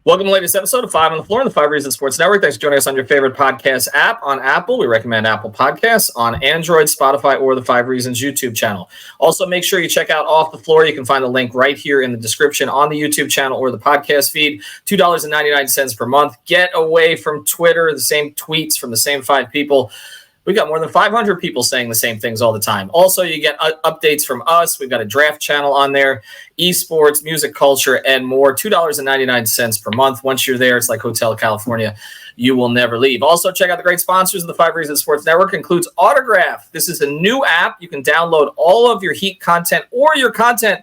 Welcome to the latest episode of 5 on the Floor on the 5 Reasons Sports Network. Thanks for joining us on your favorite podcast app. On Apple, we recommend Apple Podcasts. On Android, Spotify, or the 5 Reasons YouTube channel. Also, make sure you check out Off the Floor. You can find the link right here in the description on the YouTube channel or the podcast feed. $2.99 per month. Get away from Twitter, the same tweets from the same 5 people. We've got more than 500 people saying the same things all the time. Also, you get updates from us. We've got a draft channel on there, esports, music culture, and more. $2.99 per month. Once you're there, it's like Hotel California. You will never leave. Also, check out the great sponsors of the 5 Reasons Sports Network. Includes Autograph. This is a new app. You can download all of your Heat content or your content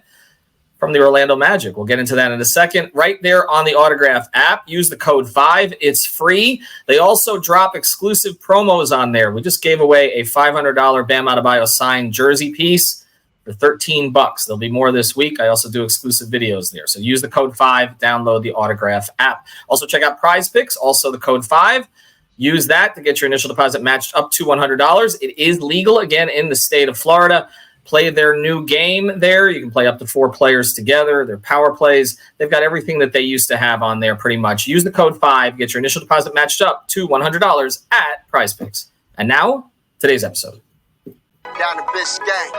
from the Orlando Magic. We'll get into that in a second. Right there on the Autograph app, use the code 5. It's free. They also drop exclusive promos on there. We just gave away a $500 Bam Adebayo signed jersey piece for $13. There'll be more this week. I also do exclusive videos there. So use the code 5, download the Autograph app. Also check out Prize Picks, also the code 5. Use that to get your initial deposit matched up to $100. It is legal, again, in the state of Florida. Play their new game there. You can play up to 4 players together. Their power plays. They've got everything that they used to have on there pretty much. Use the code 5. Get your initial deposit matched up to $100 at Prize Picks. And now, today's episode. Down to Biscayne.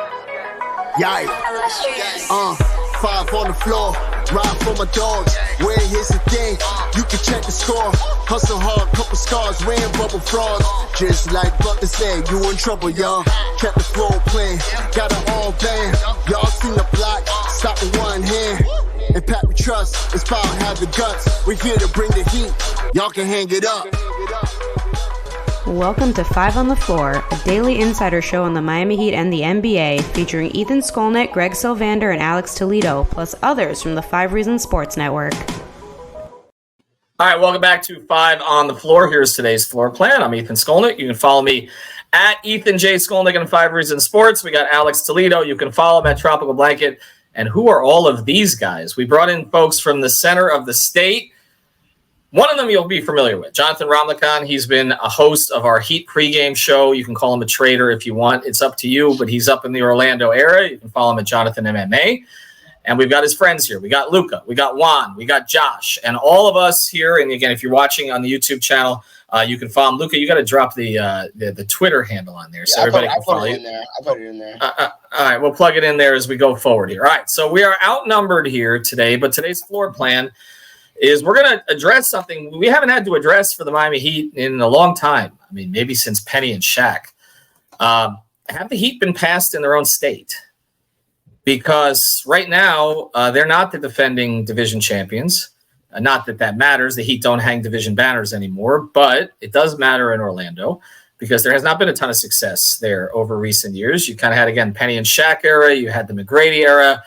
Yikes. 5 on the floor. Ride for my dogs. Where here's the thing. You can check the score. Hustle hard, couple scars, wearing bubble frogs. Just like Butler said, you in trouble, y'all. Kept the floor playing, got it all banned. Y'all seen the block, stop with one hand. And Pat we trust, it's power, have the guts. We're here to bring the heat, y'all can hang it up. Welcome to 5 on the Floor, a daily insider show on the Miami Heat and the NBA, featuring Ethan Skolnick, Greg Sylvander, and Alex Toledo, plus others from the 5 Reasons Sports Network. All right, welcome back to 5 on the Floor. Here's today's floor plan. I'm Ethan Skolnick. You can follow me at Ethan J. Skolnick on 5 Reasons Sports. We got Alex Toledo. You can follow him at Tropical Blanket. And who are all of these guys? We brought in folks from the center of the state. One of them you'll be familiar with, Jonathan Ramlakan. He's been a host of our Heat pregame show. You can call him a trader if you want. It's up to you, but he's up in the Orlando area. You can follow him at Jonathan MMA. And we've got his friends here. We got Luca, we got Juan, we got Josh, and all of us here. And again, if you're watching on the YouTube channel, you can follow him. Luca, you got to drop the Twitter handle on there so everybody can follow you. I put it in there. All right, we'll plug it in there as we go forward here. All right, so we are outnumbered here today, but today's floor plan is we're going to address something we haven't had to address for the Miami Heat in a long time. I mean, maybe since Penny and Shaq. Have the Heat been passed in their own state? Because right now, they're not the defending division champions. Not that that matters. The Heat don't hang division banners anymore, but it does matter in Orlando because there has not been a ton of success there over recent years. You kind of had, again, Penny and Shaq era. You had the McGrady era.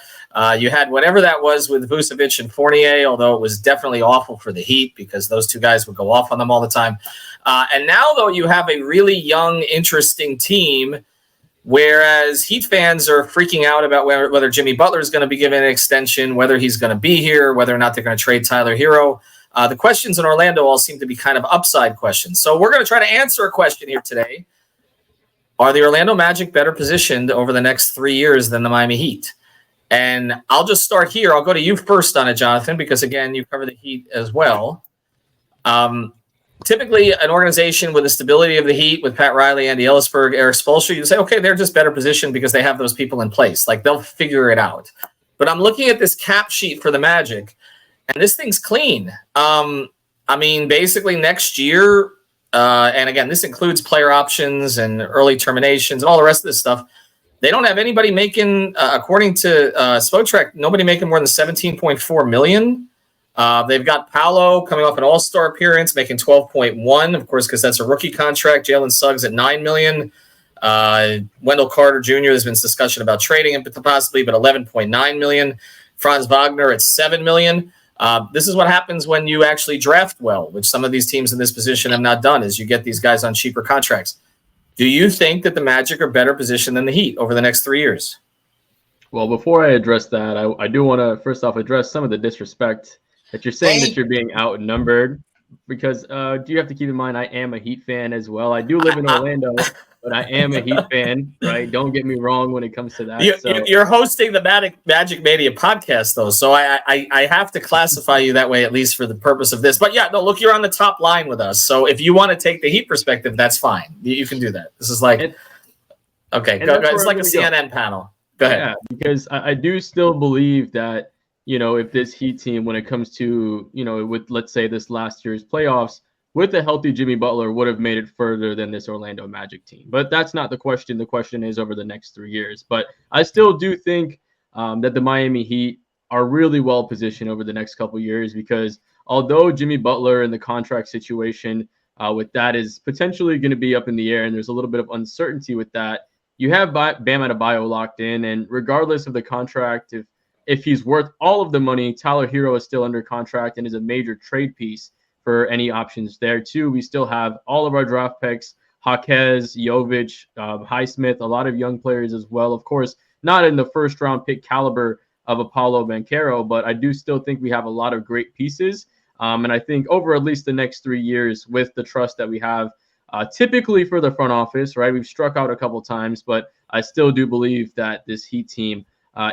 You had whatever that was with Vucevic and Fournier, although it was definitely awful for the Heat because those two guys would go off on them all the time. And now, though, you have a really young, interesting team, whereas Heat fans are freaking out about whether Jimmy Butler is going to be given an extension, whether he's going to be here, whether or not they're going to trade Tyler Hero. The questions in Orlando all seem to be kind of upside questions. So we're going to try to answer a question here today. Are the Orlando Magic better positioned over the next 3 years than the Miami Heat? And I'll just start here. I'll go to you first on it, Jonathan, because, again, you cover the Heat as well. Typically, an organization with the stability of the Heat, with Pat Riley, Andy Ellisberg, Eric Spoelstra, you say, okay, they're just better positioned because they have those people in place. Like, they'll figure it out. But I'm looking at this cap sheet for the Magic, and this thing's clean. I mean, basically next year, and, again, this includes player options and early terminations and all the rest of this stuff. They don't have anybody making, according to Spotrac, nobody making more than $17.4 million. They've got Paulo coming off an all-star appearance, making $12.1, of course, because that's a rookie contract. Jalen Suggs at $9 million. Wendell Carter Jr., there's been discussion about trading him possibly, but $11.9 million. Franz Wagner at $7 million. This is what happens when you actually draft well, which some of these teams in this position have not done, is you get these guys on cheaper contracts. Do you think that the Magic are better positioned than the Heat over the next 3 years? Well, before I address that, I do want to first off address some of the disrespect that you're saying that you're being outnumbered, because do you have to keep in mind I am a Heat fan as well. I do live in Orlando, but I am a Heat fan, right? Don't get me wrong when it comes to that. You're hosting the Magic Mania podcast, though, so I have to classify you that way, at least for the purpose of this. But yeah, no, look, you're on the top line with us. So if you want to take the Heat perspective, that's fine. You can do that. This is like, okay, go. It's like a CNN panel. Go ahead. Yeah, because I do still believe that, if this Heat team, when it comes to, with, let's say, this last year's playoffs, with a healthy Jimmy Butler, would have made it further than this Orlando Magic team. But that's not the question. The question is over the next 3 years. But I still do think that the Miami Heat are really well positioned over the next couple of years, because although Jimmy Butler and the contract situation with that is potentially going to be up in the air, and there's a little bit of uncertainty with that, you have Bam Adebayo locked in, and regardless of the contract, if he's worth all of the money, Tyler Hero is still under contract and is a major trade piece for any options there too. We still have all of our draft picks, Jaquez, Jovic, Highsmith, a lot of young players as well. Of course, not in the first round pick caliber of a Paulo Banchero, but I do still think we have a lot of great pieces. And I think over at least the next 3 years, with the trust that we have, typically for the front office, right? We've struck out a couple times, but I still do believe that this Heat team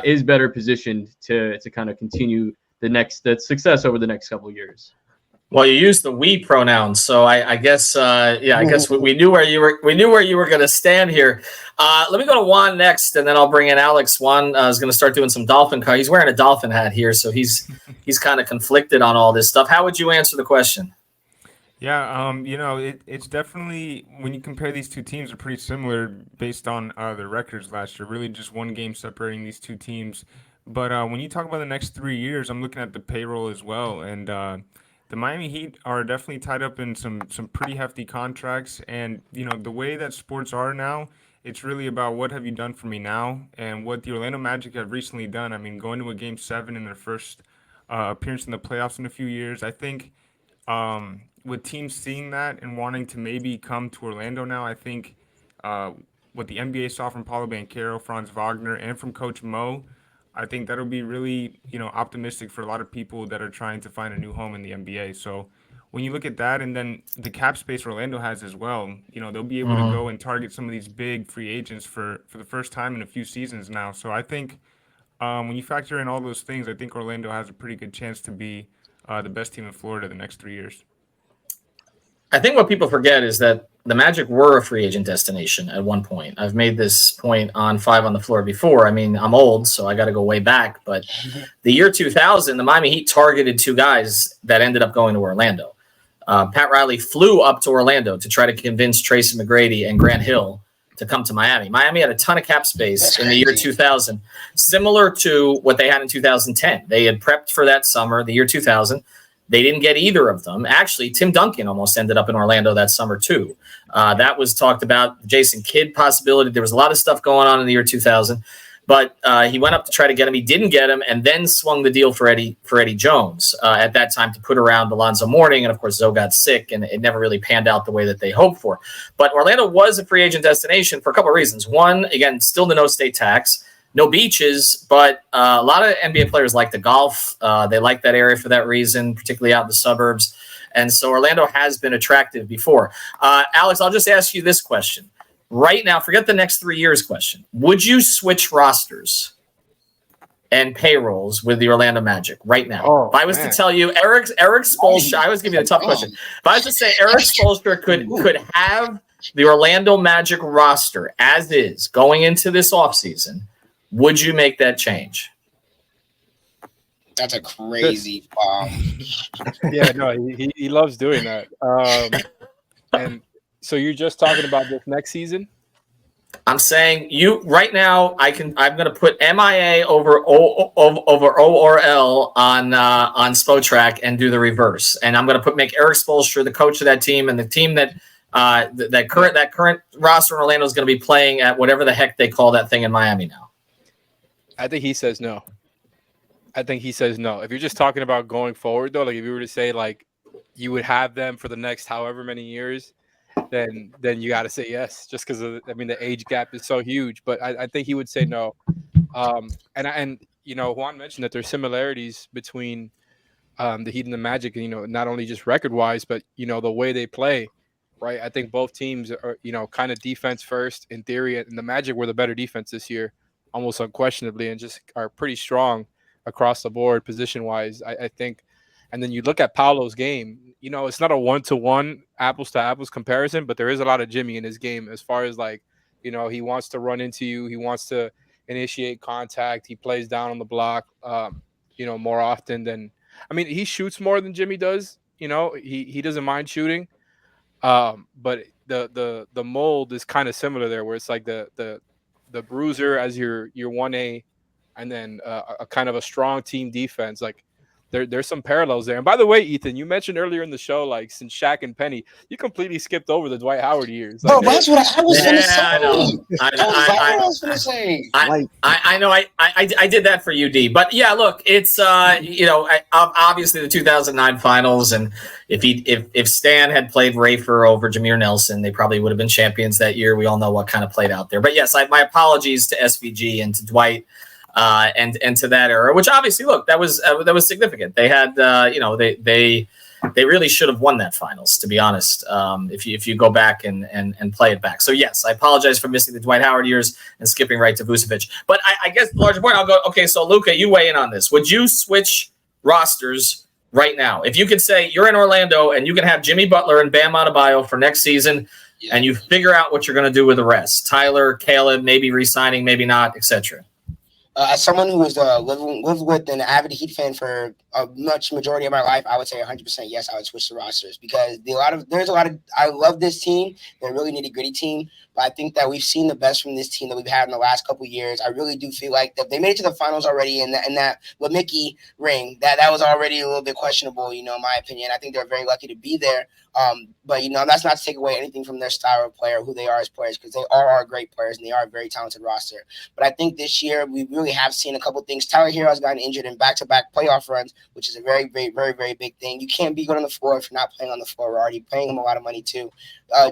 is better positioned to kind of continue the success over the next couple of years. Well, you used the we pronouns, so I guess I guess we knew where you were. We knew where you were going to stand here. Let me go to Juan next, and then I'll bring in Alex. Juan is going to start doing some dolphin. He's wearing a dolphin hat here, so he's kind of conflicted on all this stuff. How would you answer the question? Yeah, it's definitely, when you compare these two teams, they're pretty similar based on their records last year. Really, just one game separating these two teams. But when you talk about the next 3 years, I'm looking at the payroll as well, and the Miami Heat are definitely tied up in some pretty hefty contracts. And, the way that sports are now, it's really about what have you done for me now, and what the Orlando Magic have recently done. I mean, going to a Game 7 in their first appearance in the playoffs in a few years, I think with teams seeing that and wanting to maybe come to Orlando now, I think what the NBA saw from Paulo Banchero, Franz Wagner, and from Coach Mo, I think that'll be really, optimistic for a lot of people that are trying to find a new home in the NBA. So when you look at that, and then the cap space Orlando has as well, they'll be able to go and target some of these big free agents for the first time in a few seasons now. So I think when you factor in all those things, I think Orlando has a pretty good chance to be the best team in Florida the next 3 years. I think what people forget is that the Magic were a free agent destination at one point. I've made this point on 5 on the Floor before. I mean, I'm old, so I got to go way back. But the year 2000, the Miami Heat targeted 2 guys that ended up going to Orlando. Pat Riley flew up to Orlando to try to convince Tracy McGrady and Grant Hill to come to Miami. Miami had a ton of cap space in the year 2000, similar to what they had in 2010. They had prepped for that summer, the year 2000. They didn't get either of them. Actually, Tim Duncan almost ended up in Orlando that summer too. That was talked about. Jason Kidd possibility. There was a lot of stuff going on in the year 2000, but he went up to try to get him. He didn't get him, and then swung the deal for Eddie Jones at that time to put around Alonzo Mourning. And of course, Zoe got sick, and it never really panned out the way that they hoped for. But Orlando was a free agent destination for a couple of reasons. One, again, still the no state tax. No beaches, but a lot of NBA players like to golf. They like that area for that reason, particularly out in the suburbs. And so Orlando has been attractive before. Alex, I'll just ask you this question. Right now, forget the next 3 years question. Would you switch rosters and payrolls with the Orlando Magic right now? If I was to tell you, Eric Spoelstra, I was giving you a tough question. If I was to say Eric Spoelstra could have the Orlando Magic roster as is going into this offseason, would you make that change? That's a crazy bomb. Yeah, no, he loves doing that. And so you're just talking about this next season? I'm saying you right now. I'm going to put MIA over O or L on Spotrac and do the reverse. And I'm going to make Eric Spoelstra the coach of that team, and the team that current roster in Orlando is going to be playing at whatever the heck they call that thing in Miami now. I think he says no. If you're just talking about going forward, though, like if you were to say like you would have them for the next however many years, then you got to say yes, just because the age gap is so huge. But I think he would say no. And Juan mentioned that there's similarities between the Heat and the Magic, and not only just record wise, but the way they play. right? I think both teams are, kind of defense first in theory, and the Magic were the better defense this year, almost unquestionably, and just are pretty strong across the board position wise. I think, and then you look at Paulo's game. It's not a 1-to-1 apples to apples comparison, but there is a lot of Jimmy in his game as far as like, he wants to run into you, he wants to initiate contact, he plays down on the block, more often than. I mean, he shoots more than Jimmy does. He doesn't mind shooting. But the mold is kind of similar there, where it's like the bruiser as your 1A, and then a kind of a strong team defense. Like there's some parallels there. And by the way, Ethan, you mentioned earlier in the show, like since Shaq and Penny, you completely skipped over the Dwight Howard years. Bro, Like, that's what I was gonna say. I know. I was gonna say. I know. I did that for UD, but yeah. Look, it's obviously the 2009 finals, and if Stan had played Rafer over Jameer Nelson, they probably would have been champions that year. We all know what kind of played out there. But yes, my apologies to SVG and to Dwight. And to that era, which obviously, look, that was significant. They had, they really should have won that finals, to be honest. If you go back and play it back. So yes, I apologize for missing the Dwight Howard years and skipping right to Vucevic. But I guess the larger point, I'll go. Okay, so Luka, you weigh in on this. Would you switch rosters right now if you could say you're in Orlando and you can have Jimmy Butler and Bam Adebayo for next season, and you figure out what you're going to do with the rest? Tyler, Caleb, maybe re-signing, maybe not, etc. As someone who has lived with an avid Heat fan for a much majority of my life, I would say 100% yes, I would switch the rosters because I love this team. They're a really nitty-gritty team, but I think that we've seen the best from this team that we've had in the last couple of years. I really do feel like that they made it to the finals already, and that Mickey ring, that was already a little bit questionable, in my opinion. I think they're very lucky to be there. But that's not to take away anything from their style of player, who they are as players, because they are great players and they are a very talented roster. But I think this year we really have seen a couple things. Tyler Hero has gotten injured in back-to-back playoff runs, which is a very, very, very, very big thing. You can't be good on the floor if you're not playing on the floor. We're already paying him a lot of money too.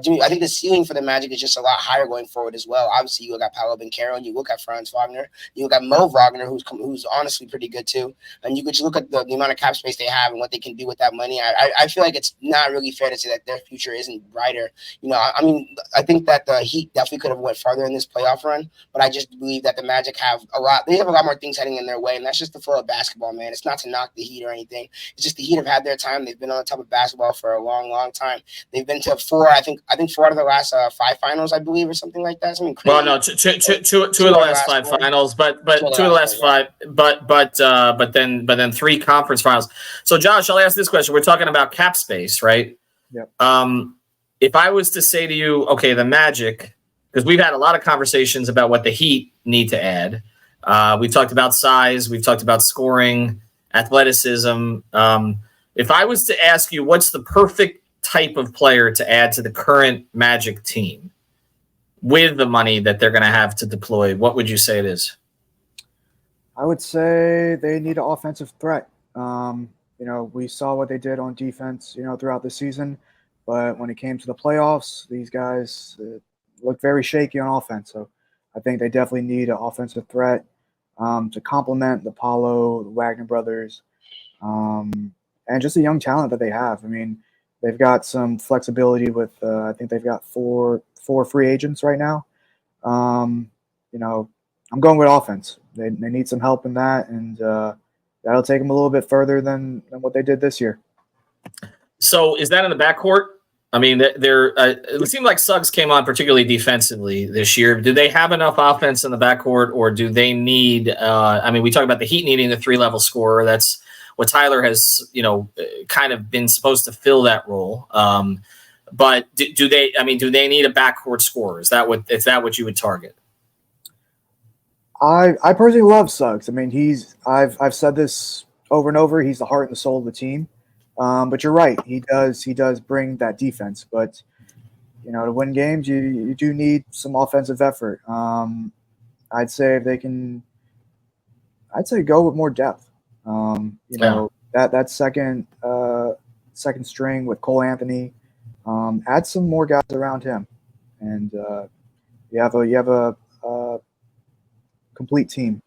Jimmy, I think the ceiling for the Magic is just a lot higher going forward as well. Obviously, you look at Paulo Banchero and you look at Franz Wagner. You look at Mo Wagner, who's honestly pretty good too. And you could just look at the amount of cap space they have and what they can do with that money. I feel like it's not really fair to say that their future isn't brighter. I think that the Heat definitely could have went farther in this playoff run, but I just believe that the Magic have a lot more things heading in their way, and that's just the flow of basketball, man. It's not to knock the Heat or anything. It's just the Heat have had their time. They've been on the top of basketball for a long, long time. They've been to four out of the last 5 finals, I believe, or something like that. Something crazy. Well, no, two of the last 5 finals, but two of the last 5, but then 3 conference finals. So, Josh, I'll ask this question. We're talking about cap space, right? Yep. If I was to say to you, okay, the Magic, because we've had a lot of conversations about what the Heat need to add. We've talked about size. We've talked about scoring, athleticism. If I was to ask you, what's the perfect type of player to add to the current Magic team with the money that they're going to have to deploy, what would you say it is? I would say they need an offensive threat. We saw what they did on defense, throughout the season. But when it came to the playoffs, these guys looked very shaky on offense. So I think they definitely need an offensive threat to complement the Paulo, the Wagner brothers, and just the young talent that they have. I mean, they've got some flexibility with I think they've got four free agents right now. I'm going with offense. They need some help in that, and that'll take them a little bit further than what they did this year. So is that in the backcourt? I mean, it seemed like Suggs came on particularly defensively this year. Do they have enough offense in the backcourt, or do they need we talk about the Heat needing the 3-level scorer. That's what Tyler has, kind of been supposed to fill that role. But do they need a backcourt scorer? Is that what you would target? I personally love Suggs. I mean, I've said this over and over. He's the heart and the soul of the team. But you're right. He does bring that defense. But to win games, you do need some offensive effort. I'd say if they can, go with more depth. That second string with Cole Anthony, add some more guys around him, and you have a complete team.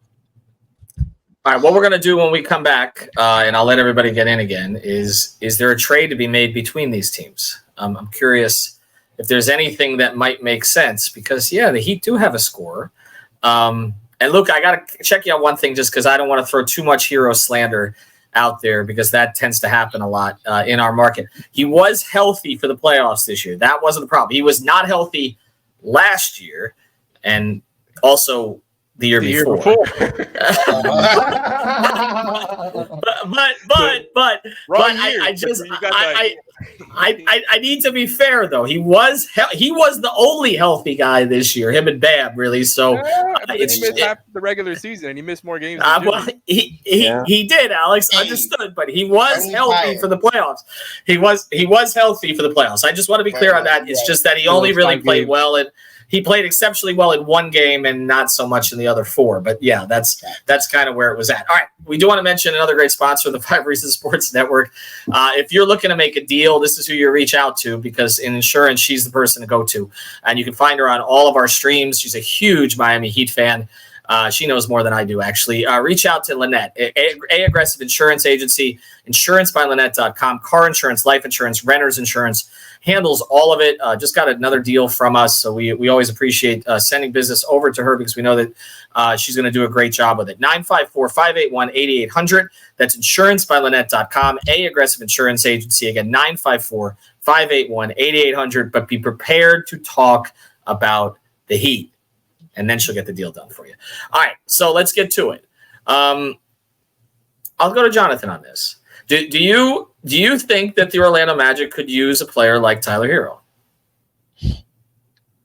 All right, what we're going to do when we come back, and I'll let everybody get in again, is there a trade to be made between these teams? I'm curious if there's anything that might make sense, because the Heat do have a scorer. And Luke, I got to check you on one thing just because I don't want to throw too much hero slander out there, because that tends to happen a lot in our market. He was healthy for the playoffs this year. That wasn't the problem. He was not healthy last year and also the year before. but I need to be fair though. He was the only healthy guy this year. Him and Bam, really. So he missed half the regular season, and he missed more games. He did, Alex. Understood, but he was healthy for the playoffs. He was healthy for the playoffs. I just want to be clear on that. It's just that he only really played well at. He played exceptionally well in one game and not so much in the other four. But yeah, that's kind of where it was at. All right. We do want to mention another great sponsor of the 5 Reasons Sports Network. If you're looking to make a deal, this is who you reach out to, because in insurance, she's the person to go to. And you can find her on all of our streams. She's a huge Miami Heat fan. She knows more than I do, actually. Reach out to Lynette, A Aggressive Insurance Agency, insurancebylynette.com, car insurance, life insurance, renter's insurance, handles all of it. Just got another deal from us, so we always appreciate sending business over to her, because we know that she's going to do a great job with it. 954-581-8800. That's insurancebylynette.com, A Aggressive Insurance Agency. Again, 954-581-8800. But be prepared to talk about the Heat, and then she'll get the deal done for you. All right, so let's get to it. I'll go to Jonathan on this. Do you think that the Orlando Magic could use a player like Tyler Hero?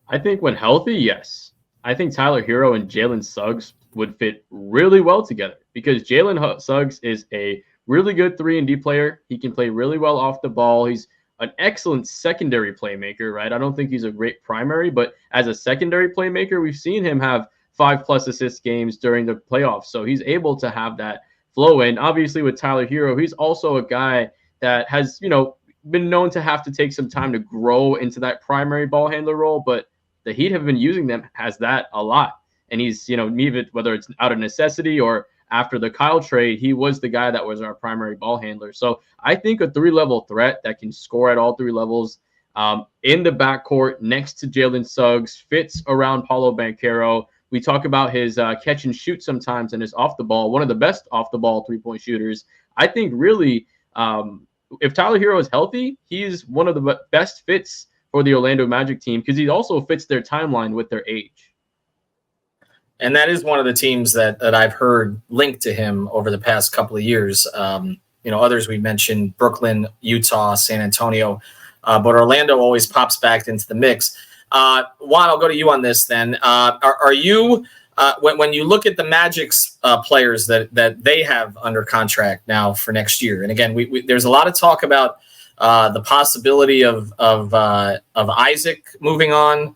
I think when healthy, yes. I think Tyler Hero and Jalen Suggs would fit really well together, because Jalen Suggs is a really good 3-and-D player. He can play really well off the ball. He's an excellent secondary playmaker, right? I don't think he's a great primary, but as a secondary playmaker, we've seen him have 5+ assist games during the playoffs. So he's able to have that flow in. Obviously, with Tyler Hero, he's also a guy that has, been known to have to take some time to grow into that primary ball handler role, but the Heat have been using them as that a lot. And he's, whether it's out of necessity or after the Kyle trade, he was the guy that was our primary ball handler. So I think a 3-level threat that can score at all 3 levels in the backcourt next to Jalen Suggs, fits around Paulo Banchero. We talk about his catch and shoot sometimes and his off the ball, one of the best off the ball 3-point shooters. I think really if Tyler Hero is healthy, he's one of the best fits for the Orlando Magic team, because he also fits their timeline with their age. And that is one of the teams that I've heard linked to him over the past couple of years. Others we mentioned, Brooklyn, Utah, San Antonio, but Orlando always pops back into the mix. Juan, I'll go to you on this then. Are you, when you look at the Magic's players that they have under contract now for next year, and again, there's a lot of talk about the possibility of Isaac moving on.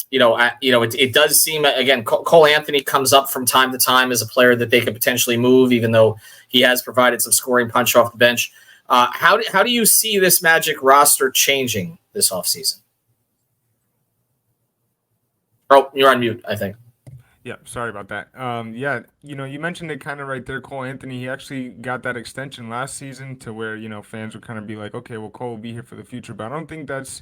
It does seem, again, Cole Anthony comes up from time to time as a player that they could potentially move, even though he has provided some scoring punch off the bench. How do you see this Magic roster changing this offseason? Oh, you're on mute, I think. Yeah, sorry about that. You mentioned it kind of right there, Cole Anthony. He actually got that extension last season to where, fans would kind of be like, okay, well, Cole will be here for the future. But I don't think that's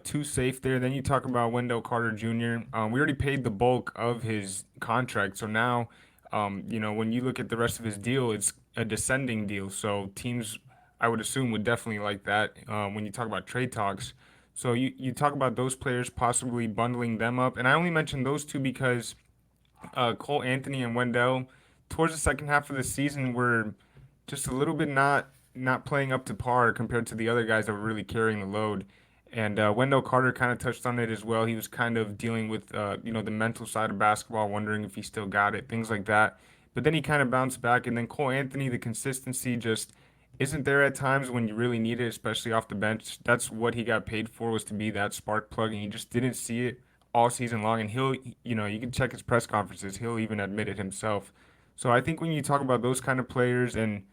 too safe there. Then you talk about Wendell Carter Jr. We already paid the bulk of his contract. So now, when you look at the rest of his deal, it's a descending deal. So teams, I would assume, would definitely like that when you talk about trade talks. So you talk about those players possibly bundling them up. And I only mentioned those two because Cole Anthony and Wendell, towards the second half of the season, were just a little bit not playing up to par compared to the other guys that were really carrying the load. And Wendell Carter kind of touched on it as well. He was kind of dealing with, the mental side of basketball, wondering if he still got it, things like that. But then he kind of bounced back. And then Cole Anthony, the consistency just isn't there at times when you really need it, especially off the bench. That's what he got paid for, was to be that spark plug, and he just didn't see it all season long. And he'll, you can check his press conferences, he'll even admit it himself. So I think when you talk about those kind of players and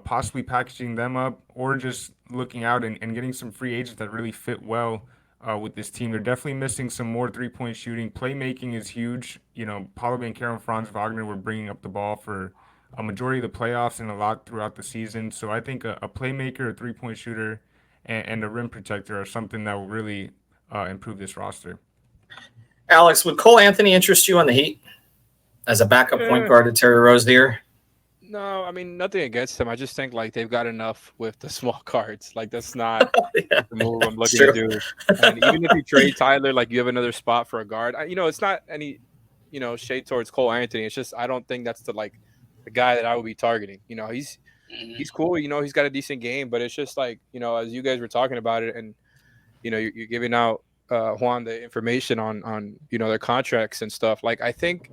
possibly packaging them up, or just looking out and getting some free agents that really fit well with this team, they're definitely missing some more 3-point shooting. Playmaking is huge. Paulo Banchero and Franz Wagner were bringing up the ball for a majority of the playoffs and a lot throughout the season. So I think a playmaker, a 3-point shooter, and a rim protector are something that will really improve this roster. Alex, would Cole Anthony interest you on the Heat as a backup point guard to Terry Rozier? No, I mean, nothing against him. I just think like they've got enough with the small cards. Like that's not the move I'm looking to do. And even if you trade Tyler, like you have another spot for a guard. It's not any, shade towards Cole Anthony. It's just I don't think that's the guy that I would be targeting. He's cool. He's got a decent game, but it's just like as you guys were talking about it, and you're giving out Juan the information on their contracts and stuff. Like I think,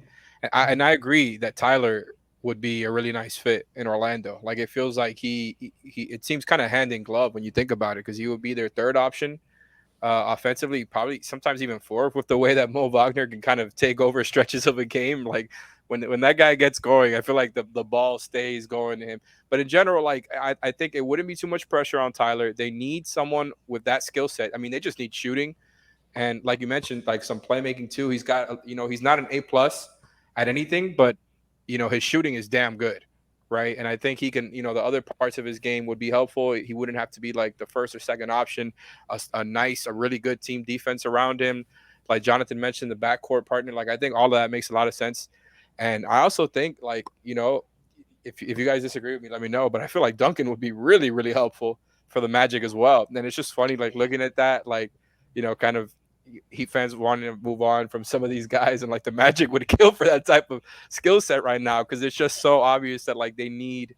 and I agree that Tyler would be a really nice fit in Orlando. Like it feels like it seems kind of hand in glove when you think about it, because he would be their third option offensively, probably sometimes even fourth, with the way that Mo Wagner can kind of take over stretches of a game. Like when that guy gets going, I feel like the ball stays going to him. But in general, like I think it wouldn't be too much pressure on Tyler. They need someone with that skill set. I mean, they just need shooting. And like you mentioned, like some playmaking too. He's got, he's not an A+ at anything, but his shooting is damn good, right? And I think he can, the other parts of his game would be helpful. He wouldn't have to be like the first or second option. A really good team defense around him. Like Jonathan mentioned, the backcourt partner. Like I think all of that makes a lot of sense. And I also think like, if you guys disagree with me, let me know. But I feel like Duncan would be really, really helpful for the Magic as well. And it's just funny, like looking at that, like, kind of Heat fans wanting to move on from some of these guys, and like the Magic would kill for that type of skill set right now, because it's just so obvious that like they need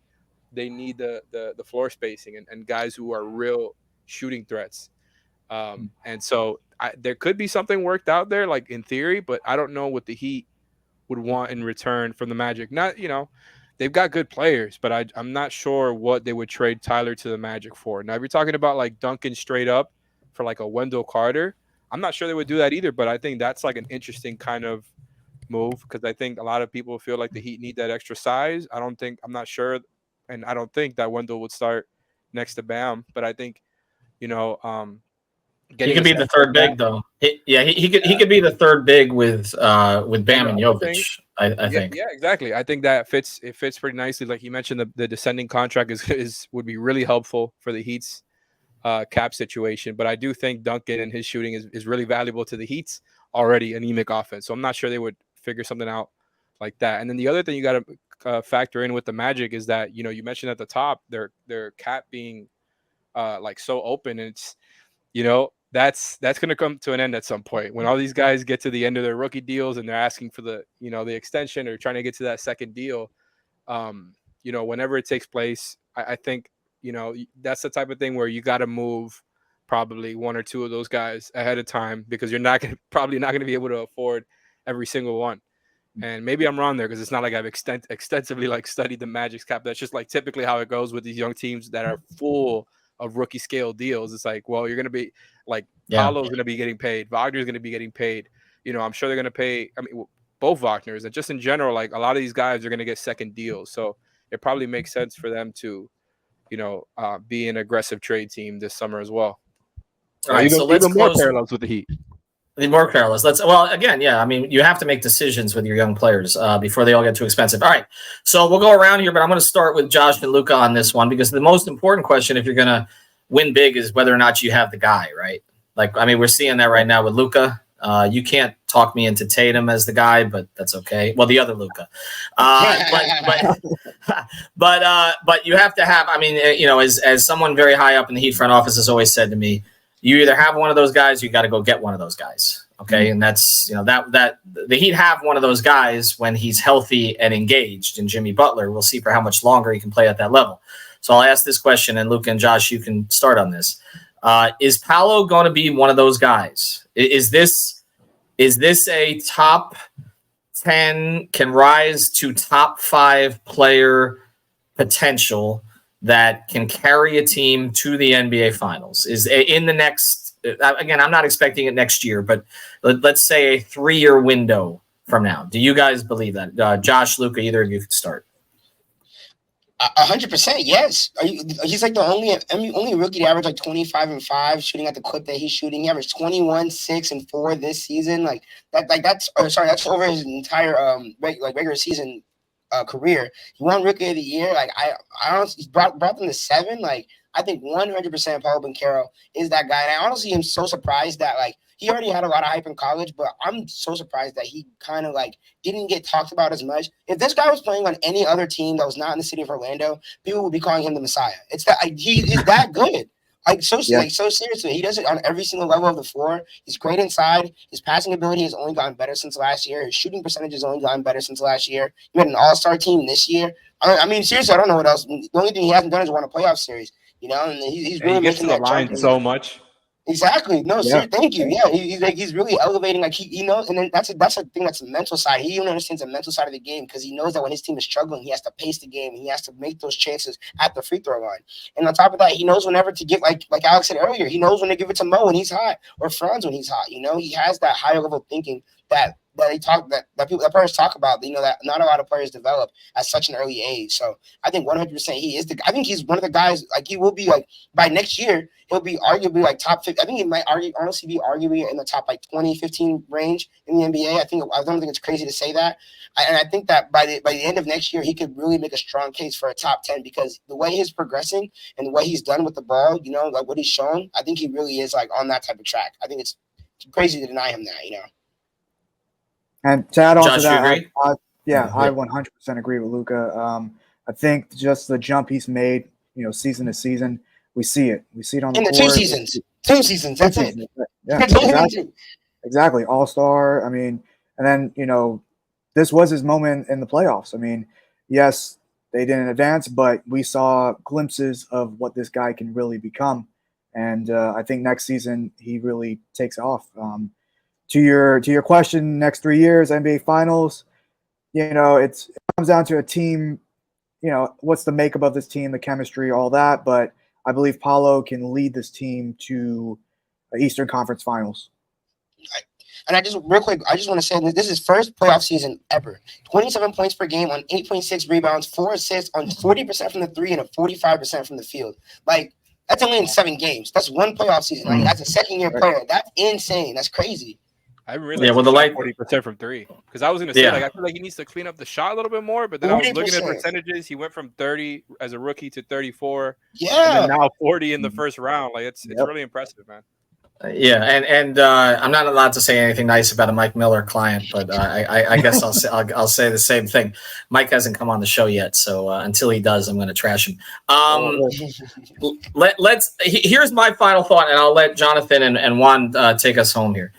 the floor spacing and guys who are real shooting threats. And so there could be something worked out there, like in theory, but I don't know what the Heat would want in return from the Magic. Not, they've got good players, but I'm not sure what they would trade Tyler to the Magic for. Now, if you're talking about like Duncan straight up for like a Wendell Carter, I'm not sure they would do that either, but I think that's like an interesting kind of move, because I think a lot of people feel like the Heat need that extra size. I'm not sure, and I don't think that Wendell would start next to Bam, but I think, he could be the third big though. He could be the third big with Bam and Jokic. I think. Yeah, exactly. I think that fits pretty nicely. Like you mentioned, the descending contract would be really helpful for the Heat's cap situation, but I do think Duncan and his shooting is really valuable to the Heat's already anemic offense. So I'm not sure they would figure something out like that. And then the other thing you got to factor in with the Magic is that you mentioned at the top their cap being like so open, and it's that's going to come to an end at some point when all these guys get to the end of their rookie deals and they're asking for the the extension or trying to get to that second deal. Whenever it takes place, I think that's the type of thing where you got to move probably one or two of those guys ahead of time, because you're probably not going to be able to afford every single one. And maybe I'm wrong there, because it's not like I've extensively like studied the Magic's cap. That's just like typically how it goes with these young teams that are full of rookie scale deals. It's like, well, you're going to be like, Paolo's going to be getting paid. Wagner's going to be getting paid. I'm sure they're going to pay. I mean, both Wagner's, and just in general, like a lot of these guys are going to get second deals. So it probably makes sense for them to be an aggressive trade team this summer as well. All right, so let's even more parallels with the Heat. The more parallels. I mean, you have to make decisions with your young players before they all get too expensive. All right, so we'll go around here, but I'm going to start with Josh and Luka on this one, because the most important question, if you're going to win big, is whether or not you have the guy, right? Like, I mean, we're seeing that right now with Luka. You can't talk me into Tatum as the guy, but that's okay. Well, the other Luka, but you have to have. I mean, as someone very high up in the Heat front office has always said to me, you either have one of those guys, you got to go get one of those guys. Okay, and that's that the Heat have one of those guys when he's healthy and engaged. And Jimmy Butler, we'll see for how much longer he can play at that level. So I'll ask this question, and Luke and Josh, you can start on this. Is Paolo going to be one of those guys? Is this a top 10, can rise to top 5 player potential that can carry a team to the NBA Finals? Is in the next, again, I'm not expecting it next year, but let's say a 3-year window from now. Do you guys believe that? Josh, Luka, either of you could start. 100%, yes. He's like the only rookie to average like 25 and 5 shooting at the clip that he's shooting. He averaged 21, 6 and 4 this season. That's over his entire regular season career. He won Rookie of the Year. Like I don't. He's brought them to 7. Like I think 100% Paulo Banchero is that guy. And I honestly am so surprised that like he already had a lot of hype in college, but I'm so surprised that he kind of like didn't get talked about as much. If this guy was playing on any other team that was not in the city of Orlando, people would be calling him the Messiah. It's that he is that good. Like so seriously, he does it on every single level of the floor. He's great inside. His passing ability has only gotten better since last year. His shooting percentage has only gotten better since last year. He made an All-Star team this year. I mean, seriously, I don't know what else. The only thing he hasn't done is won a playoff series. You know, and he's really making that jump so much. Exactly. No, thank you. Yeah, he's really elevating. Like he knows, and then that's a thing. That's the mental side. He even understands the mental side of the game because he knows that when his team is struggling, he has to pace the game. And he has to make those chances at the free throw line. And on top of that, he knows whenever to give. Like Alex said earlier, he knows when to give it to Mo when he's hot or Franz when he's hot. You know, he has that higher level thinking that players talk about. You know, that not a lot of players develop at such an early age. So I think 100% he is I think he's one of the guys. Like he will be like by next year. He'll be arguably like top 50. I think he might honestly be arguably in the top like 20, 15 range in the NBA. I don't think it's crazy to say that. And I think that by the end of next year, he could really make a strong case for a top 10 because the way he's progressing and the way he's done with the ball, you know, like what he's shown, I think he really is like on that type of track. I think it's crazy to deny him that, you know. And to add on Josh, to that, I I 100% agree with Luka. I think just the jump he's made, you know, season to season, we see it. We see it on the court. 2 seasons. 2 seasons. That's it. Yeah, exactly. All-star. I mean, and then, you know, this was his moment in the playoffs. I mean, yes, they didn't advance, but we saw glimpses of what this guy can really become. And I think next season he really takes off. To your question, next 3 years, NBA Finals, you know, it comes down to a team, you know, what's the makeup of this team, the chemistry, all that. But I believe Paulo can lead this team to Eastern Conference Finals. And real quick, I just want to say this is his first playoff season ever. 27 points per game on 8.6 rebounds, 4 assists on 40% from the three and a 45% from the field. Like, that's only in 7 games. That's one playoff season. Like, that's a second-year player. That's insane. That's crazy. I really 40% from 3 because I was going to say like I feel like he needs to clean up the shot a little bit more. But then 40%. I was looking at percentages. He went from 30 as a rookie to 34. Yeah, and then now 40 in the first round. Like it's really impressive, man. And I'm not allowed to say anything nice about a Mike Miller client, but I guess I'll say the same thing. Mike hasn't come on the show yet, so until he does, I'm going to trash him. Here's my final thought, and I'll let Jonathan and Juan take us home here.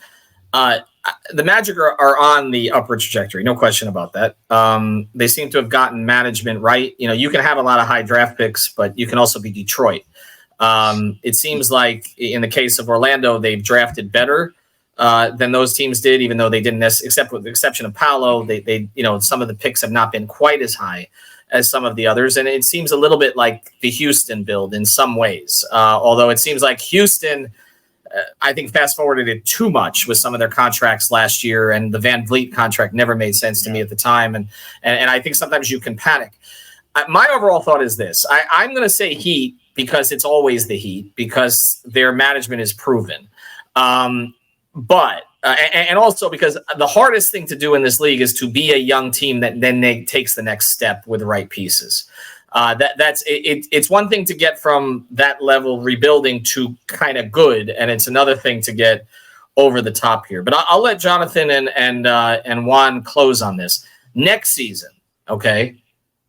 The Magic are on the upward trajectory, no question about that. They seem to have gotten management right. You know, you can have a lot of high draft picks, but you can also be Detroit. It seems like in the case of Orlando, they've drafted better than those teams did, even though they didn't except with the exception of Paolo, they you know, some of the picks have not been quite as high as some of the others. And it seems a little bit like the Houston build in some ways. Although it seems like Houston, I think fast forwarded it too much with some of their contracts last year, and the Van Vliet contract never made sense to me at the time. And I think sometimes you can panic. My overall thought is this. I'm going to say Heat because it's always the Heat because their management is proven. But also because the hardest thing to do in this league is to be a young team that then takes the next step with the right pieces. It's one thing to get from that level rebuilding to kind of good, and it's another thing to get over the top here. But I'll let Jonathan and Juan close on this. Next season, okay?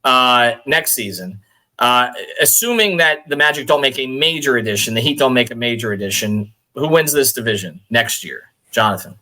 Next season, assuming that the Magic don't make a major addition, the Heat don't make a major addition, who wins this division next year? Jonathan.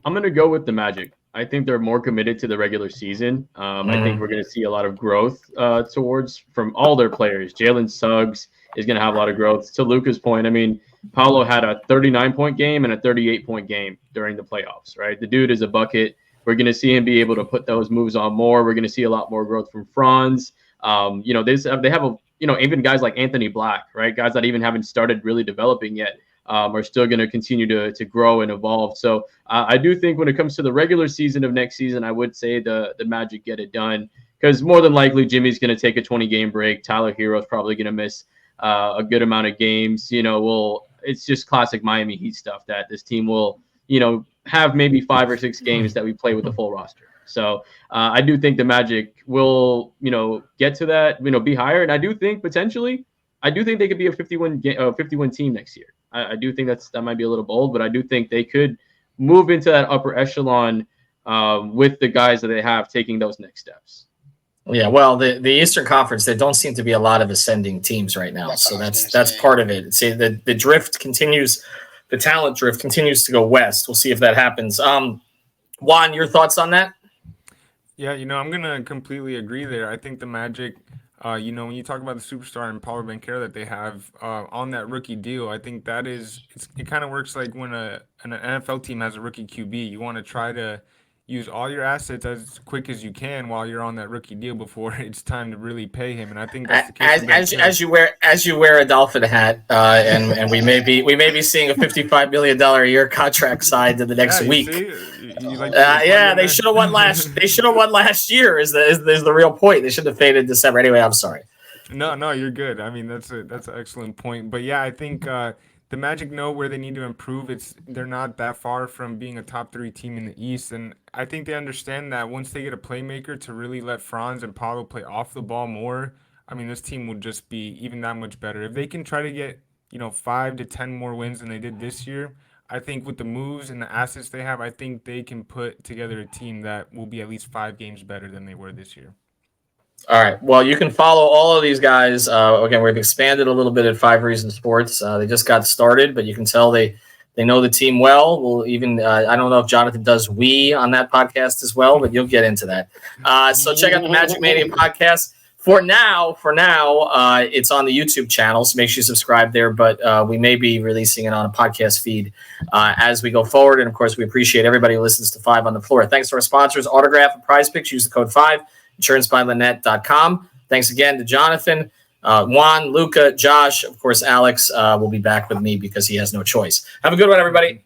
I'm going to go with the Magic. I think they're more committed to the regular season. I think we're going to see a lot of growth from all their players. Jalen Suggs is going to have a lot of growth. To Luka's point, I mean, Paolo had a 39-point game and a 38-point game during the playoffs, right? The dude is a bucket. We're going to see him be able to put those moves on more. We're going to see a lot more growth from Franz. You know, they have even guys like Anthony Black, right? Guys that even haven't started really developing yet. Are still going to continue to grow and evolve. So I do think when it comes to the regular season of next season, I would say the Magic get it done because more than likely Jimmy's going to take a 20-game break. Tyler Hero's probably going to miss a good amount of games. You know, it's just classic Miami Heat stuff that this team will, you know, have maybe 5 or 6 games that we play with the full roster. So I do think the Magic will, you know, get to that, you know, be higher. And I do think potentially I do think they could be a 51 team next year. I do think that might be a little bold, but I do think they could move into that upper echelon with the guys that they have taking those next steps. Yeah, well, the Eastern Conference, there don't seem to be a lot of ascending teams right now, so that's part of it. See, the drift continues, the talent drift continues to go west. We'll see if that happens. Juan, your thoughts on that? Yeah, I'm gonna completely agree there. I think the Magic, when you talk about the superstar and Paulo Banchero that they have on that rookie deal, I think it kind of works like when an NFL team has a rookie QB. You want to try to use all your assets as quick as you can while you're on that rookie deal before it's time to really pay him. And I think that's the case. As you wear a Dolphin hat, and we may be seeing a $55 million a year contract signed in the next week. They should have won last. They should have won last year. Is the real point? They should have faded in December. Anyway, I'm sorry. No, you're good. I mean, that's an excellent point. But yeah, I think the Magic know where they need to improve. They're not that far from being a top 3 team in the East, and I think they understand that once they get a playmaker to really let Franz and Paulo play off the ball more, I mean, this team will just be even that much better. If they can try to get 5 to 10 more wins than they did this year, I think with the moves and the assets they have, I think they can put together a team that will be at least 5 games better than they were this year. All right. Well, you can follow all of these guys. Again, we've expanded a little bit at 5 Reasons Sports. They just got started, but you can tell they know the team well. We'll even I don't know if Jonathan does we on that podcast as well, but you'll get into that. So check out the Magic Mania podcast. For now, it's on the YouTube channel, so make sure you subscribe there. But we may be releasing it on a podcast feed as we go forward. And of course, we appreciate everybody who listens to 5 on the Floor. Thanks to our sponsors, Autograph and Prize Picks. Use the code 5. InsuranceByLynette.com. Thanks again to Jonathan, Juan, Luca, Josh, of course, Alex will be back with me because he has no choice. Have a good one, everybody.